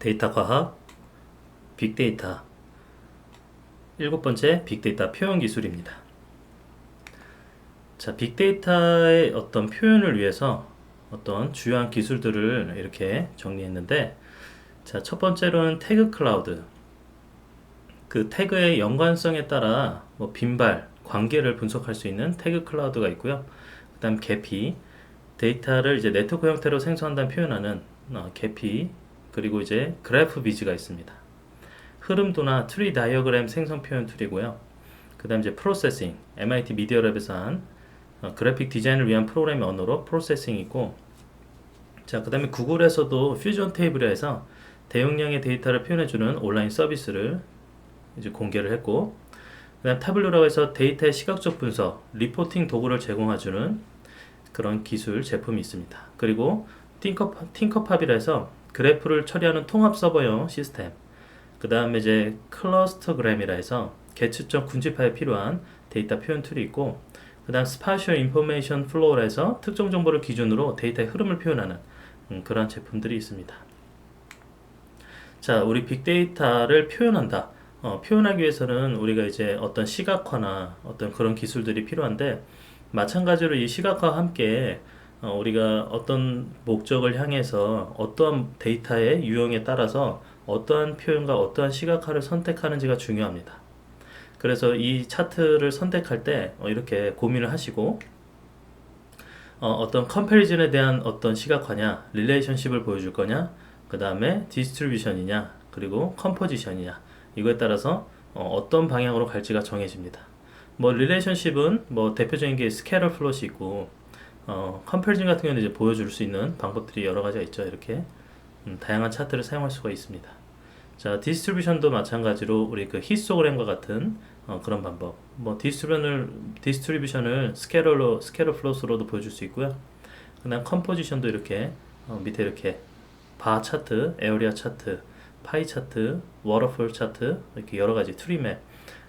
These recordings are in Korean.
데이터 과학, 빅데이터. 일곱 번째, 빅데이터 표현 기술입니다. 자, 빅데이터의 어떤 표현을 위해서 어떤 주요한 기술들을 이렇게 정리했는데, 자, 첫 번째로는 태그 클라우드. 그 태그의 연관성에 따라 뭐 빈발, 관계를 분석할 수 있는 태그 클라우드가 있고요. 그 다음 계피, 데이터를 이제 네트워크 형태로 생성한다는 표현하는 계피, 그리고 이제 그래프 비즈가 있습니다. 흐름도나 트리 다이어그램 생성 표현 툴이고요. 그 다음 이제 프로세싱, MIT 미디어랩에서 한 그래픽 디자인을 위한 프로그래밍 언어로 프로세싱이 있고, 자, 그 다음에 구글에서도 퓨전 테이블에 해서 대용량의 데이터를 표현해주는 온라인 서비스를 이제 공개를 했고, 그 다음 타블로라고 해서 데이터의 시각적 분석, 리포팅 도구를 제공해주는 그런 기술 제품이 있습니다. 그리고 팅커팝이라 해서 그래프를 처리하는 통합 서버형 시스템, 그 다음에 이제 클러스터그램이라 해서 계측정 군집화에 필요한 데이터 표현 툴이 있고, 그 다음 스파셜 인포메이션 플로우라 해서 특정 정보를 기준으로 데이터의 흐름을 표현하는 그런 제품들이 있습니다. 자, 우리 빅데이터를 표현한다. 표현하기 위해서는 우리가 이제 어떤 시각화나 어떤 그런 기술들이 필요한데, 마찬가지로 이 시각화와 함께 우리가 어떤 목적을 향해서 어떠한 데이터의 유형에 따라서 어떠한 표현과 어떠한 시각화를 선택하는지가 중요합니다. 그래서 이 차트를 선택할 때 이렇게 고민을 하시고, 어떤 컴패리즌에 대한 어떤 시각화냐, 릴레이션십을 보여줄 거냐, 그 다음에 디스트리뷰션이냐, 그리고 컴포지션이냐, 이거에 따라서 어떤 방향으로 갈지가 정해집니다. 뭐 릴레이션십은 뭐 대표적인 게 스캐터 플롯이 있고, 컴패리즌 같은 경우는 이제 보여줄 수 있는 방법들이 여러 가지가 있죠. 이렇게 다양한 차트를 사용할 수가 있습니다. 자, 디스트리뷰션도 마찬가지로 우리 그 히스토그램과 같은 그런 방법. 뭐 디스트리뷰션을 스캐터 플롯으로도 보여줄 수 있고요. 그다음 컴포지션도 이렇게 밑에 이렇게 바 차트, 에어리아 차트, 파이 차트, 워터폴 차트, 이렇게 여러 가지 트리맵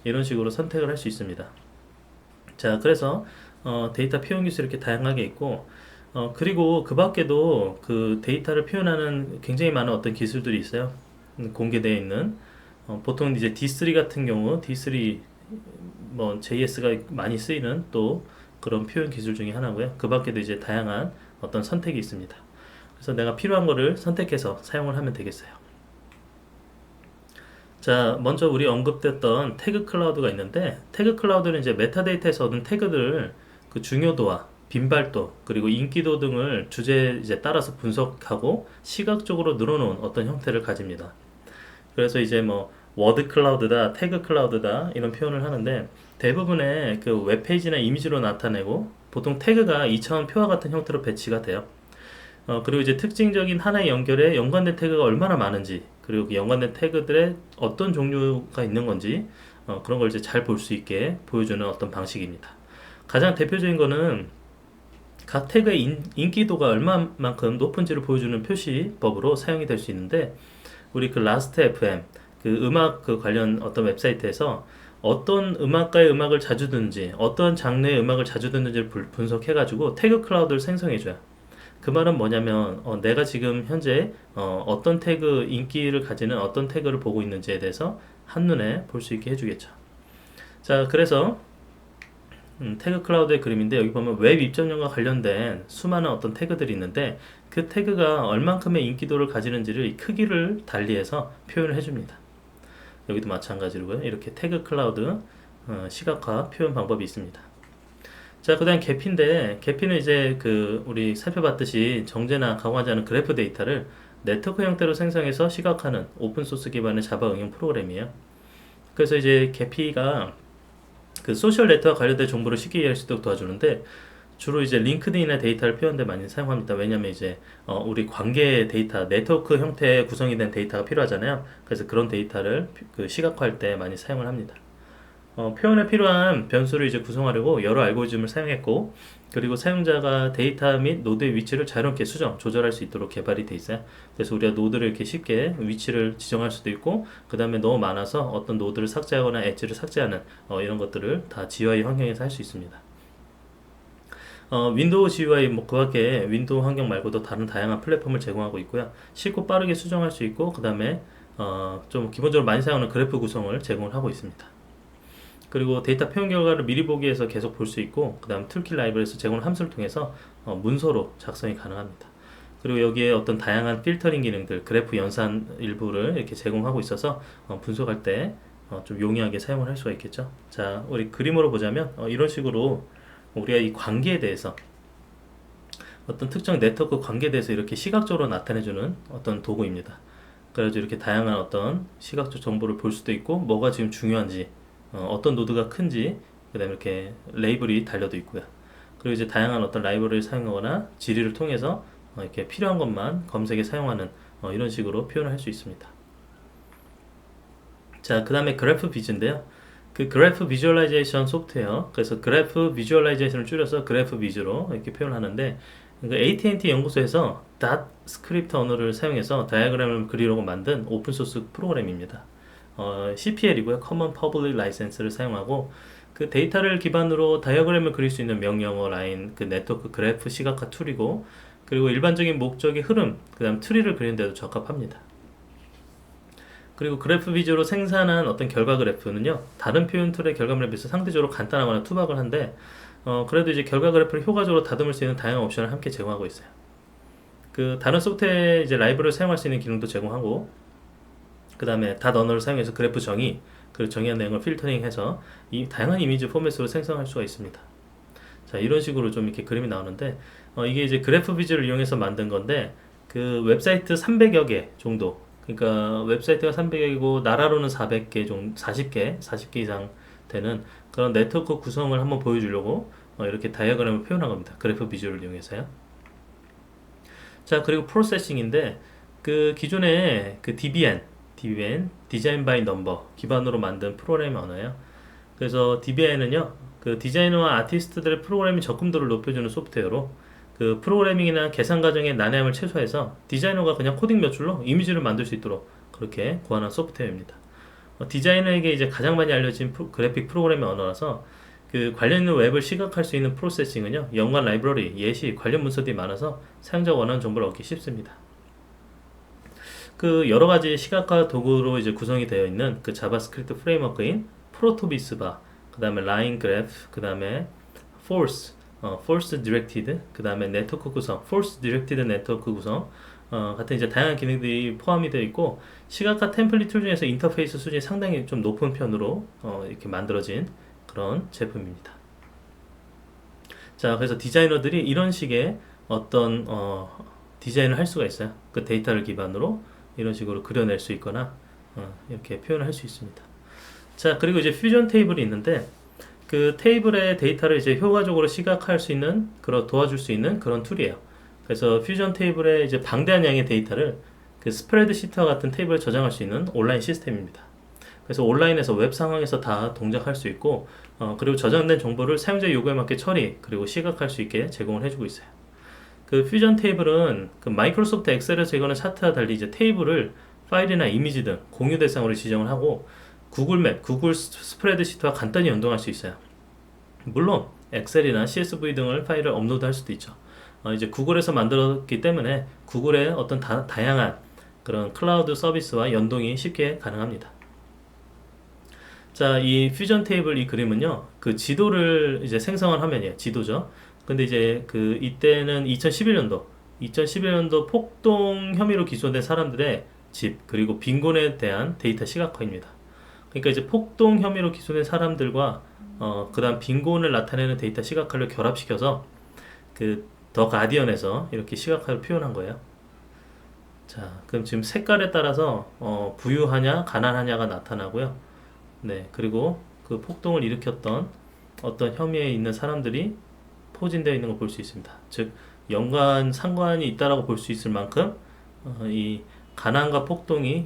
이런 식으로 선택을 할 수 있습니다. 자, 그래서 데이터 표현 기술이 이렇게 다양하게 있고, 그리고 그 밖에도 그 데이터를 표현하는 굉장히 많은 어떤 기술들이 있어요. 공개되어 있는 보통 이제 D3 같은 경우 D3 뭐 JS가 많이 쓰이는 또 그런 표현 기술 중에 하나고요. 그 밖에도 이제 다양한 어떤 선택이 있습니다. 그래서 내가 필요한 거를 선택해서 사용을 하면 되겠어요. 자, 먼저 우리 언급됐던 태그 클라우드가 있는데, 태그 클라우드는 이제 메타데이터에서 얻은 태그들을 그 중요도와 빈발도 그리고 인기도 등을 주제에 이제 따라서 분석하고 시각적으로 늘어놓은 어떤 형태를 가집니다. 그래서 이제 뭐 워드 클라우드다, 태그 클라우드다 이런 표현을 하는데, 대부분의 그 웹페이지나 이미지로 나타내고 보통 태그가 2차원 표와 같은 형태로 배치가 돼요. 그리고 이제 특징적인 하나의 연결에 연관된 태그가 얼마나 많은지, 그리고 그 연관된 태그들의 어떤 종류가 있는 건지, 그런 걸 이제 잘 볼 수 있게 보여주는 어떤 방식입니다. 가장 대표적인 거는 각 태그의 인기도가 얼마만큼 높은지를 보여주는 표시법으로 사용이 될 수 있는데, 우리 그 라스트 FM 그 음악 그 관련 어떤 웹사이트에서 어떤 음악가의 음악을 자주 듣는지, 어떤 장르의 음악을 자주 듣는지를 분석해가지고 태그 클라우드를 생성해줘요. 그 말은 뭐냐면 내가 지금 현재 어떤 태그 인기를 가지는 어떤 태그를 보고 있는지에 대해서 한눈에 볼 수 있게 해주겠죠. 자, 그래서 태그 클라우드의 그림인데, 여기 보면 웹 입점량과 관련된 수많은 어떤 태그들이 있는데, 그 태그가 얼만큼의 인기도를 가지는지를 이 크기를 달리해서 표현을 해줍니다. 여기도 마찬가지로고요. 이렇게 태그 클라우드 시각화 표현 방법이 있습니다. 자, 그 다음 계피인데, 계피는 이제 그 우리 살펴봤듯이 정제나 강화하지 않은 그래프 데이터를 네트워크 형태로 생성해서 시각화하는 오픈소스 기반의 자바 응용 프로그램이에요. 그래서 이제 계피가 그 소셜 네트워크 관련된 정보를 쉽게 이해할 수 있도록 도와주는데, 주로 이제 링크드인의 데이터를 표현데 많이 사용합니다. 왜냐면 이제 우리 관계 데이터, 네트워크 형태의 구성이 된 데이터가 필요하잖아요. 그래서 그런 데이터를 그 시각화할 때 많이 사용을 합니다. 표현에 필요한 변수를 이제 구성하려고 여러 알고리즘을 사용했고, 그리고 사용자가 데이터 및 노드의 위치를 자유롭게 조절할 수 있도록 개발이 돼 있어요. 그래서 우리가 노드를 이렇게 쉽게 위치를 지정할 수도 있고, 그 다음에 너무 많아서 어떤 노드를 삭제하거나 엣지를 삭제하는 이런 것들을 다 GUI 환경에서 할 수 있습니다. 윈도우 GUI 뭐 그밖에 윈도우 환경 말고도 다른 다양한 플랫폼을 제공하고 있고요. 쉽고 빠르게 수정할 수 있고 그 다음에 좀 기본적으로 많이 사용하는 그래프 구성을 제공을 하고 있습니다. 그리고 데이터 표현 결과를 미리 보기에서 계속 볼 수 있고 그 다음 툴킷 라이브러리에서 제공하는 함수를 통해서 문서로 작성이 가능합니다. 그리고 여기에 어떤 다양한 필터링 기능들, 그래프 연산 일부를 이렇게 제공하고 있어서 분석할 때 좀 용이하게 사용을 할 수가 있겠죠. 자, 우리 그림으로 보자면 이런 식으로 우리가 이 관계에 대해서 어떤 특정 네트워크 관계에 대해서 이렇게 시각적으로 나타내주는 어떤 도구입니다. 그래서 이렇게 다양한 어떤 시각적 정보를 볼 수도 있고 뭐가 지금 중요한지 어떤 노드가 큰지 그 다음에 이렇게 레이블이 달려도 있고요. 그리고 이제 다양한 어떤 라이브러리를 사용하거나 지리를 통해서 이렇게 필요한 것만 검색에 사용하는 이런 식으로 표현을 할 수 있습니다. 자, 그 다음에 그래프 비즈인데요. 그 그래프 비주얼라이제이션 소프트웨어, 그래서 그래프 비주얼라이제이션을 줄여서 그래프 비즈로 이렇게 표현하는데, 그 AT&T 연구소에서 닷 스크립트 언어를 사용해서 다이어그램을 그리려고 만든 오픈소스 프로그램입니다. CPL이고요. Common Public License를 사용하고 그 데이터를 기반으로 다이어그램을 그릴 수 있는 명령어 라인, 그 네트워크 그래프 시각화 툴이고, 그리고 일반적인 목적의 흐름, 그 다음 트리를 그리는 데도 적합합니다. 그리고 그래프 비주로 생산한 어떤 결과 그래프는요, 다른 표현 툴의 결과물에 비해서 상대적으로 간단하거나 투박을 한데, 그래도 이제 결과 그래프를 효과적으로 다듬을 수 있는 다양한 옵션을 함께 제공하고 있어요. 그 다른 소프트웨어 이제 라이브러리를 사용할 수 있는 기능도 제공하고, 그 다음에 닷 언어를 사용해서 그래프 정의, 그리고 정의한 내용을 필터링해서 이 다양한 이미지 포맷으로 생성할 수가 있습니다. 자, 이런 식으로 좀 이렇게 그림이 나오는데, 이게 이제 그래프 비주를 이용해서 만든 건데, 그 웹사이트 300여 개 정도, 그러니까 웹사이트가 300개이고 나라로는 400개 정도, 40개 이상 되는 그런 네트워크 구성을 한번 보여주려고 이렇게 다이어그램을 표현한 겁니다. 그래프 비주얼을 이용해서요. 자, 그리고 프로세싱인데 그 기존에 그 DBN 디자인 바이 넘버 기반으로 만든 프로그래밍 언어예요. 그래서 DBN은요, 그 디자이너와 아티스트들의 프로그래밍 접근도를 높여주는 소프트웨어로 그 프로그래밍이나 계산 과정의 난해함을 최소화해서 디자이너가 그냥 코딩 몇 줄로 이미지를 만들 수 있도록 그렇게 고안한 소프트웨어입니다. 디자이너에게 이제 가장 많이 알려진 그래픽 프로그래밍 언어라서 그 관련 있는 웹을 시각할 수 있는 프로세싱은요, 연관 라이브러리, 예시, 관련 문서들이 많아서 사용자가 원하는 정보를 얻기 쉽습니다. 그 여러 가지 시각화 도구로 이제 구성이 되어 있는 그 자바스크립트 프레임워크인 프로토비스바, 그 다음에 라인 그래프, 그 다음에 force directed, 그 다음에 네트워크 구성, force directed 네트워크 구성 같은 이제 다양한 기능들이 포함이 되어 있고, 시각화 템플릿 툴 중에서 인터페이스 수준이 상당히 좀 높은 편으로 이렇게 만들어진 그런 제품입니다. 자, 그래서 디자이너들이 이런 식의 어떤 디자인을 할 수가 있어요. 그 데이터를 기반으로 이런 식으로 그려낼 수 있거나 이렇게 표현을 할 수 있습니다. 자, 그리고 이제 퓨전 테이블이 있는데 그 테이블의 데이터를 이제 효과적으로 시각할 수 있는 도와줄 수 있는 그런 툴이에요. 그래서 퓨전 테이블에 이제 방대한 양의 데이터를 그 스프레드시트와 같은 테이블에 저장할 수 있는 온라인 시스템입니다. 그래서 온라인에서 웹 상황에서 다 동작할 수 있고 그리고 저장된 정보를 사용자 요구에 맞게 처리 그리고 시각할 수 있게 제공을 해주고 있어요. 그 퓨전 테이블은 그 마이크로소프트 엑셀에서 제공하는 차트와 달리 이제 테이블을 파일이나 이미지 등 공유 대상으로 지정을 하고 구글 맵, 구글 스프레드시트와 간단히 연동할 수 있어요. 물론 엑셀이나 CSV 등을 파일을 업로드할 수도 있죠. 이제 구글에서 만들었기 때문에 구글의 어떤 다양한 그런 클라우드 서비스와 연동이 쉽게 가능합니다. 자, 이 퓨전 테이블 이 그림은요, 그 지도를 이제 생성한 화면이에요. 지도죠. 근데 이제 그 이때는 2011년도 폭동 혐의로 기소된 사람들의 집 그리고 빈곤에 대한 데이터 시각화입니다. 그러니까 이제 폭동 혐의로 기소된 사람들과 그다음 빈곤을 나타내는 데이터 시각화를 결합시켜서 그 더 가디언에서 이렇게 시각화를 표현한 거예요. 자, 그럼 지금 색깔에 따라서 부유하냐 가난하냐가 나타나고요. 네, 그리고 그 폭동을 일으켰던 어떤 혐의에 있는 사람들이 포진되어 있는 걸 볼 수 있습니다. 즉 상관이 있다라고 볼 수 있을 만큼 이 가난과 폭동이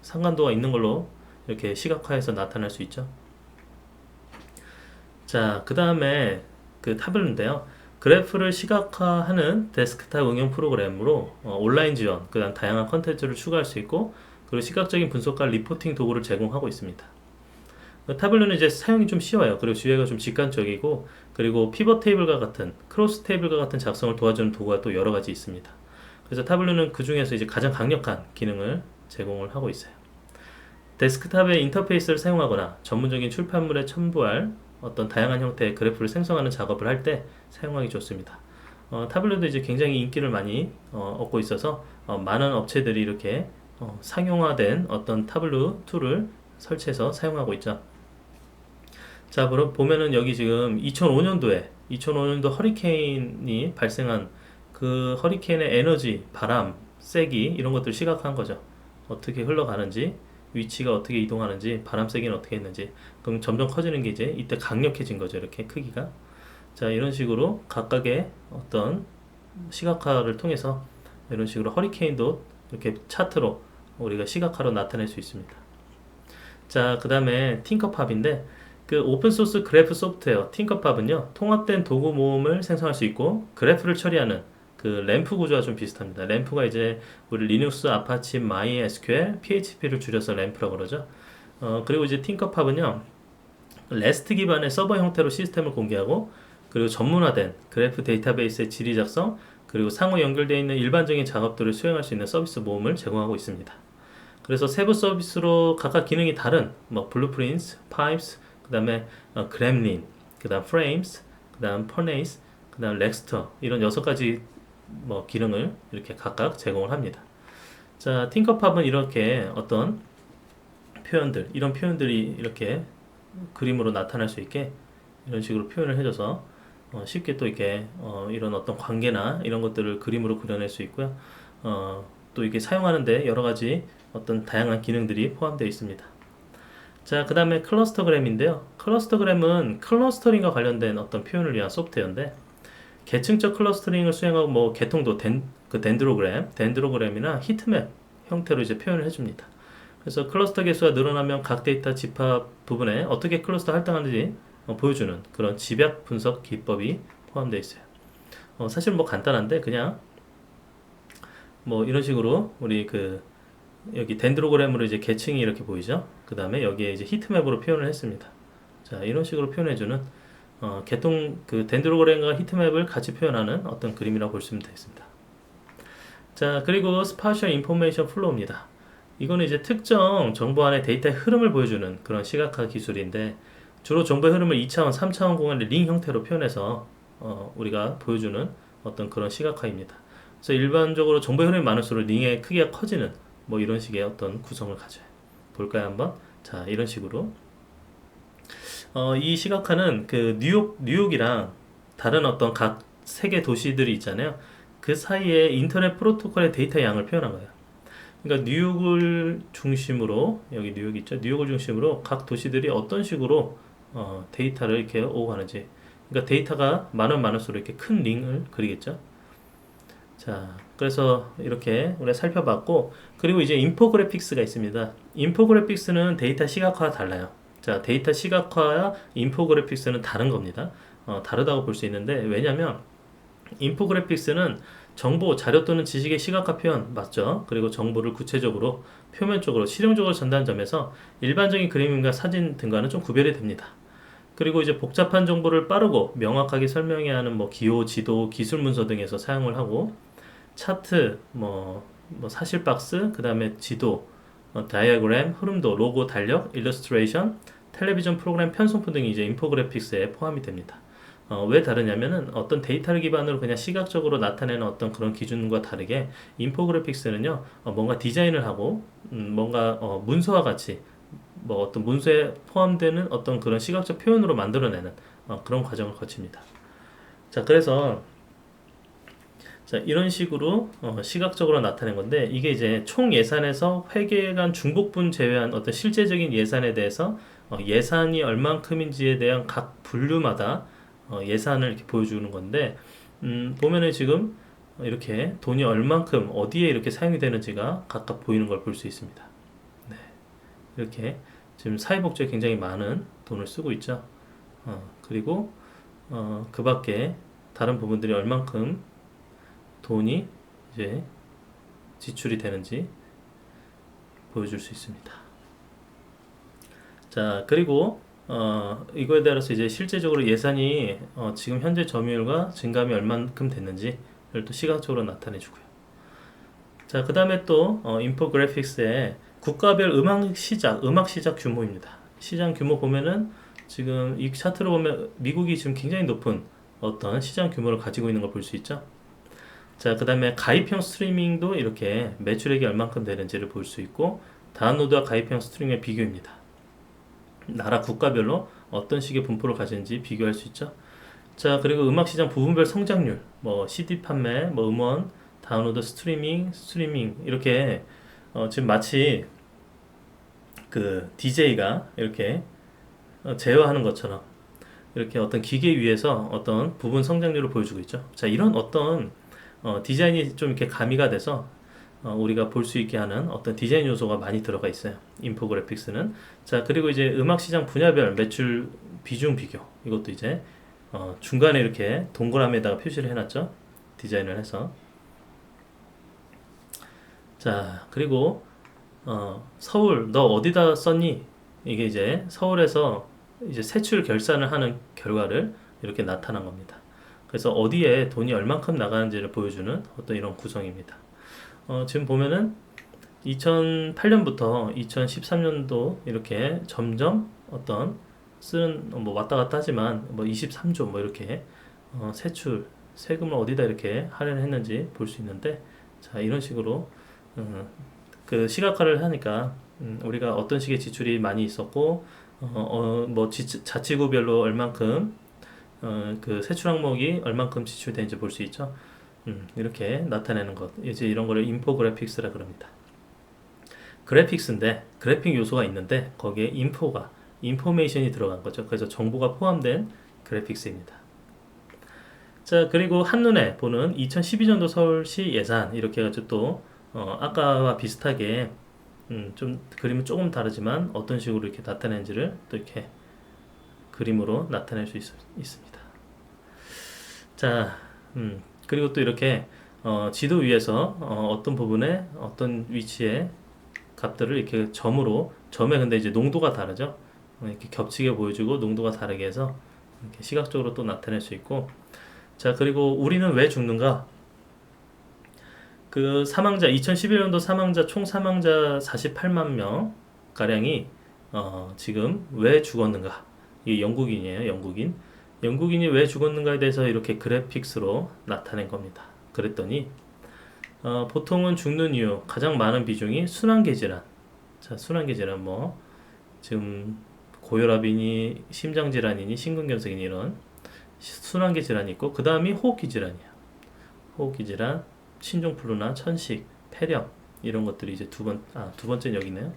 상관도가 있는 걸로 이렇게 시각화해서 나타날 수 있죠. 자, 그 다음에 그 타블로인데요. 그래프를 시각화하는 데스크탑 응용 프로그램으로 온라인 지원, 그 다음 다양한 컨텐츠를 추가할 수 있고, 그리고 시각적인 분석과 리포팅 도구를 제공하고 있습니다. 타블로는 이제 사용이 좀 쉬워요. 그리고 주의가 좀 직관적이고, 그리고 피벗 테이블과 같은 크로스 테이블과 같은 작성을 도와주는 도구가 또 여러 가지 있습니다. 그래서 타블로는 그 중에서 이제 가장 강력한 기능을 제공을 하고 있어요. 데스크탑의 인터페이스를 사용하거나 전문적인 출판물에 첨부할 어떤 다양한 형태의 그래프를 생성하는 작업을 할 때 사용하기 좋습니다. 타블로도 이제 굉장히 인기를 많이 얻고 있어서 많은 업체들이 이렇게 상용화된 어떤 타블로 툴을 설치해서 사용하고 있죠. 자, 보면은 여기 지금 2005년도 허리케인이 발생한 그 허리케인의 에너지, 바람, 세기 이런 것들 시각화한 거죠. 어떻게 흘러가는지, 위치가 어떻게 이동하는지, 바람 세기는 어떻게 했는지. 그럼 점점 커지는 게 이제 이때 강력해진 거죠. 이렇게 크기가. 자, 이런 식으로 각각의 어떤 시각화를 통해서 이런 식으로 허리케인도 이렇게 차트로 우리가 시각화로 나타낼 수 있습니다. 자, 그 다음에 팅커팝인데 그 오픈소스 그래프 소프트웨어 팅커팝은요 통합된 도구 모음을 생성할 수 있고 그래프를 처리하는 그 램프 구조와 좀 비슷합니다. 램프가 이제 우리 리눅스, 아파치, MySQL, PHP를 줄여서 램프라고 그러죠. 그리고 이제 팅커팝은요 레스트 기반의 서버 형태로 시스템을 공개하고 그리고 전문화된 그래프 데이터베이스의 질의 작성 그리고 상호 연결되어 있는 일반적인 작업들을 수행할 수 있는 서비스 모음을 제공하고 있습니다. 그래서 세부 서비스로 각각 기능이 다른 뭐 블루프린트, 파이프스, 그 다음에 그램린, 그 다음 프레임스, 그 다음 퍼네이스, 그 다음 렉스터 이런 6가지 뭐 기능을 이렇게 각각 제공을 합니다. 자, 팅커팝은 이렇게 어떤 표현들, 이런 표현들이 이렇게 그림으로 나타날 수 있게 이런 식으로 표현을 해줘서 쉽게 또 이렇게 이런 어떤 관계나 이런 것들을 그림으로 그려낼 수 있고요. 또 이게 사용하는데 여러 가지 어떤 다양한 기능들이 포함되어 있습니다. 자, 그 다음에 클러스터그램인데요. 클러스터그램은 클러스터링과 관련된 어떤 표현을 위한 소프트웨어인데 계층적 클러스터링을 수행하고 뭐 개통도 덴드로그램이나 히트맵 형태로 이제 표현을 해줍니다. 그래서 클러스터 개수가 늘어나면 각 데이터 집합 부분에 어떻게 클러스터 할당하는지 보여주는 그런 집약 분석 기법이 포함되어 있어요. 사실 뭐 간단한데 그냥 뭐 이런 식으로 우리 그 여기 덴드로그램으로 이제 계층이 이렇게 보이죠. 그 다음에 여기에 이제 히트맵으로 표현을 했습니다. 자, 이런 식으로 표현해주는 개통 그 덴드로그램과 히트맵을 같이 표현하는 어떤 그림이라고 볼 수 있으면 되겠습니다. 자, 그리고 스파셜 인포메이션 플로우입니다. 이거는 이제 특정 정보 안에 데이터의 흐름을 보여주는 그런 시각화 기술인데 주로 정보의 흐름을 2차원, 3차원 공간의 링 형태로 표현해서 우리가 보여주는 어떤 그런 시각화입니다. 그래서 일반적으로 정보의 흐름이 많을수록 링의 크기가 커지는 뭐 이런 식의 어떤 구성을 가져요. 볼까요, 한번? 자, 이런 식으로. 이 시각화는 그 뉴욕이랑 다른 어떤 각 세계 도시들이 있잖아요. 그 사이에 인터넷 프로토콜의 데이터 양을 표현한 거예요. 그러니까 뉴욕을 중심으로 여기 뉴욕 있죠. 뉴욕을 중심으로 각 도시들이 어떤 식으로 데이터를 이렇게 오고 가는지. 그러니까 데이터가 많을수록 이렇게 큰 링을 그리겠죠. 자, 그래서 이렇게 우리가 살펴봤고, 그리고 이제 인포그래픽스가 있습니다. 인포그래픽스는 데이터 시각화와 달라요. 자, 데이터 시각화와 인포그래픽스는 다른 겁니다. 다르다고 볼 수 있는데, 왜냐면, 인포그래픽스는 정보, 자료 또는 지식의 시각화 표현, 맞죠? 그리고 정보를 구체적으로, 표면적으로, 실용적으로 전달하는 점에서 일반적인 그림과 사진 등과는 좀 구별이 됩니다. 그리고 이제 복잡한 정보를 빠르고 명확하게 설명해야 하는 뭐 기호, 지도, 기술 문서 등에서 사용을 하고, 차트, 사실 박스, 그 다음에 지도, 다이어그램, 흐름도, 로고, 달력, 일러스트레이션, 텔레비전 프로그램 편성품 등이 이제 인포그래픽스에 포함이 됩니다. 왜 다르냐면은 어떤 데이터를 기반으로 그냥 시각적으로 나타내는 어떤 그런 기준과 다르게 인포그래픽스는요, 뭔가 디자인을 하고, 뭔가 문서와 같이 뭐 어떤 문서에 포함되는 어떤 그런 시각적 표현으로 만들어내는 그런 과정을 거칩니다. 자, 그래서 자, 이런 식으로 시각적으로 나타낸 건데 이게 이제 총 예산에서 회계간 중복분 제외한 어떤 실제적인 예산에 대해서 예산이 얼만큼인지에 대한 각 분류마다 예산을 이렇게 보여주는 건데 보면은 지금 이렇게 돈이 얼만큼 어디에 이렇게 사용이 되는지가 각각 보이는 걸 볼 수 있습니다. 네, 이렇게 지금 사회복지에 굉장히 많은 돈을 쓰고 있죠. 그리고 그 밖에 다른 부분들이 얼만큼 돈이 이제 지출이 되는지 보여줄 수 있습니다. 자, 그리고 이거에 따라서 이제 실제적으로 예산이 지금 현재 점유율과 증감이 얼만큼 됐는지를 또 시각적으로 나타내 주고요. 자, 그 다음에 또 인포그래픽스에 국가별 음악 시작 규모입니다. 시장 규모 보면은 지금 이 차트로 보면 미국이 지금 굉장히 높은 어떤 시장 규모를 가지고 있는 걸 볼 수 있죠. 자, 그 다음에 가입형 스트리밍도 이렇게 매출액이 얼만큼 되는지를 볼 수 있고, 다운로드와 가입형 스트리밍의 비교입니다. 나라 국가별로 어떤 식의 분포를 가지는지 비교할 수 있죠. 자, 그리고 음악 시장 부분별 성장률, 뭐 CD 판매, 뭐 음원, 다운로드, 스트리밍 이렇게 지금 마치 그 DJ가 이렇게 제어하는 것처럼 이렇게 어떤 기계 위에서 어떤 부분 성장률을 보여주고 있죠. 자, 이런 어떤 디자인이 좀 이렇게 가미가 돼서 우리가 볼 수 있게 하는 어떤 디자인 요소가 많이 들어가 있어요. 인포그래픽스는. 자, 그리고 이제 음악 시장 분야별 매출 비중 비교. 이것도 이제 중간에 이렇게 동그라미에다가 표시를 해놨죠. 디자인을 해서. 자, 그리고 서울 너 어디다 썼니? 이게 이제 서울에서 이제 세출 결산을 하는 결과를 이렇게 나타난 겁니다. 그래서 어디에 돈이 얼만큼 나가는지를 보여주는 어떤 이런 구성입니다. 지금 보면은 2008년부터 2013년도 이렇게 점점 어떤 쓰는 뭐 왔다 갔다 하지만 뭐 23조 뭐 이렇게 세금을 어디다 이렇게 할인했는지 볼 수 있는데, 자, 이런 식으로 그 시각화를 하니까 우리가 어떤 식의 지출이 많이 있었고 뭐 자치구별로 얼만큼 그 세출 항목이 얼만큼 지출되는지 볼 수 있죠. 이렇게 나타내는 것, 이제 이런 거를 인포그래픽스라 그럽니다. 그래픽스인데 그래픽 요소가 있는데 거기에 인포메이션이 들어간 거죠. 그래서 정보가 포함된 그래픽스입니다. 자, 그리고 한눈에 보는 2012년도 서울시 예산 이렇게 해가지고 또 아까와 비슷하게 좀 그림은 조금 다르지만 어떤 식으로 이렇게 나타내는지를 또 이렇게 그림으로 나타낼 수 있습니다. 자, 그리고 또 이렇게 지도 위에서 어떤 부분에 어떤 위치에 값들을 이렇게 점에 근데 이제 농도가 다르죠. 이렇게 겹치게 보여주고 농도가 다르게 해서 이렇게 시각적으로 또 나타낼 수 있고. 자, 그리고 우리는 왜 죽는가? 그 2011년도 총 사망자 48만 명 가량이 지금 왜 죽었는가? 이게 영국인이에요, 영국인. 영국인이 왜 죽었는가에 대해서 이렇게 그래픽스로 나타낸 겁니다. 그랬더니 보통은 죽는 이유 가장 많은 비중이 순환계 질환. 자, 순환계 질환 뭐 지금 고혈압이니 심장 질환이니 심근경색이니 이런 순환계 질환이 있고, 그 다음이 호흡기 질환이야. 호흡기 질환, 신종플루나 천식, 폐렴 이런 것들이 이제 두 번째는 여기 있네요.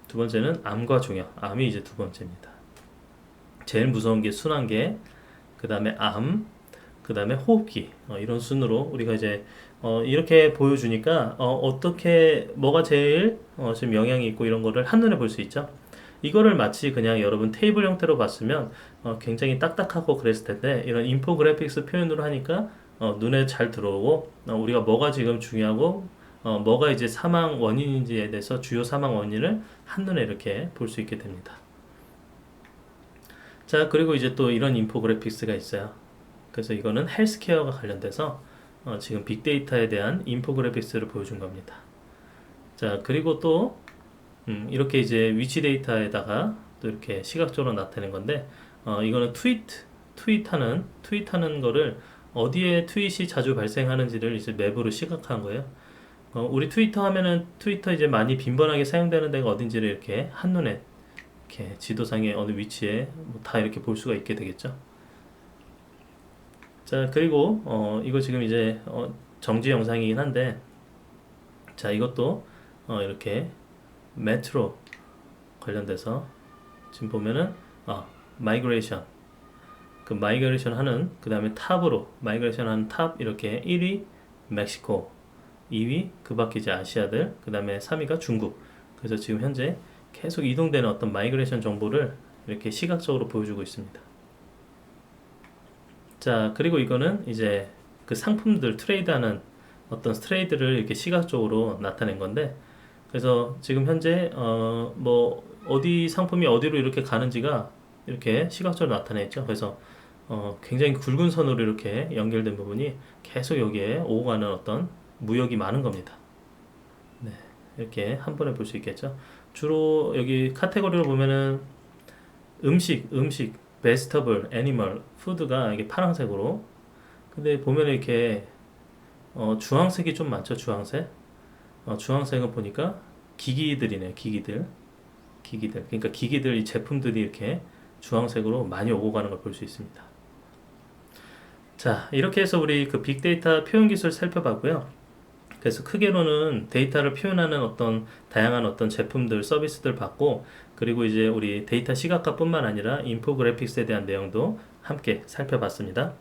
두 번째는 암과 종양, 암이 이제 두 번째입니다. 제일 무서운 게 순환계, 그 다음에 암, 그 다음에 호흡기, 이런 순으로 우리가 이제 이렇게 보여주니까 어떻게 뭐가 제일 지금 영향이 있고 이런 거를 한눈에 볼 수 있죠. 이거를 마치 그냥 여러분 테이블 형태로 봤으면 굉장히 딱딱하고 그랬을 텐데, 이런 인포그래픽스 표현으로 하니까 눈에 잘 들어오고 우리가 뭐가 지금 중요하고 뭐가 이제 사망 원인인지에 대해서 주요 사망 원인을 한눈에 이렇게 볼 수 있게 됩니다. 자, 그리고 이제 또 이런 인포그래픽스가 있어요. 그래서 이거는 헬스케어가 관련돼서 지금 빅데이터에 대한 인포그래픽스를 보여준 겁니다. 자, 그리고 또 이렇게 이제 위치 데이터에다가 또 이렇게 시각적으로 나타낸 건데, 이거는 트윗하는 거를 어디에 트윗이 자주 발생하는지를 이제 맵으로 시각화한 거예요. 우리 트위터 하면은 트위터 이제 많이 빈번하게 사용되는 데가 어딘지를 이렇게 한눈에 이렇게 지도상의 어느 위치에 뭐다 이렇게 볼 수가 있게 되겠죠. 자, 그리고 이거 지금 이제 정지 영상이긴 한데, 자, 이것도 이렇게 메트로 관련돼서 지금 보면은 마이그레이션, 그 마이그레이션 하는, 그 다음에 탑으로 마이그레이션 하는 탑 이렇게 1위 멕시코, 2위 그 밖에 이제 아시아들, 그 다음에 3위가 중국. 그래서 지금 현재 계속 이동되는 어떤 마이그레이션 정보를 이렇게 시각적으로 보여주고 있습니다. 자, 그리고 이거는 이제 그 상품들 트레이드하는 어떤 트레이드를 이렇게 시각적으로 나타낸 건데, 그래서 지금 현재 뭐 어디 상품이 어디로 이렇게 가는지가 이렇게 시각적으로 나타내 있죠. 그래서 굉장히 굵은 선으로 이렇게 연결된 부분이 계속 여기에 오고 가는 어떤 무역이 많은 겁니다. 네, 이렇게 한 번에 볼 수 있겠죠. 주로 여기 카테고리로 보면은 음식, 베지터블, 애니멀, 푸드가 이게 파란색으로. 근데 보면 이렇게 주황색이 좀 많죠. 주황색. 주황색은 보니까 기기들이네요. 기기들. 그러니까 기기들 이 제품들이 이렇게 주황색으로 많이 오고 가는 걸 볼 수 있습니다. 자, 이렇게 해서 우리 그 빅데이터 표현 기술 살펴봤고요. 그래서 크게로는 데이터를 표현하는 어떤 다양한 어떤 제품들, 서비스들 봤고, 그리고 이제 우리 데이터 시각화뿐만 아니라 인포그래픽스에 대한 내용도 함께 살펴봤습니다.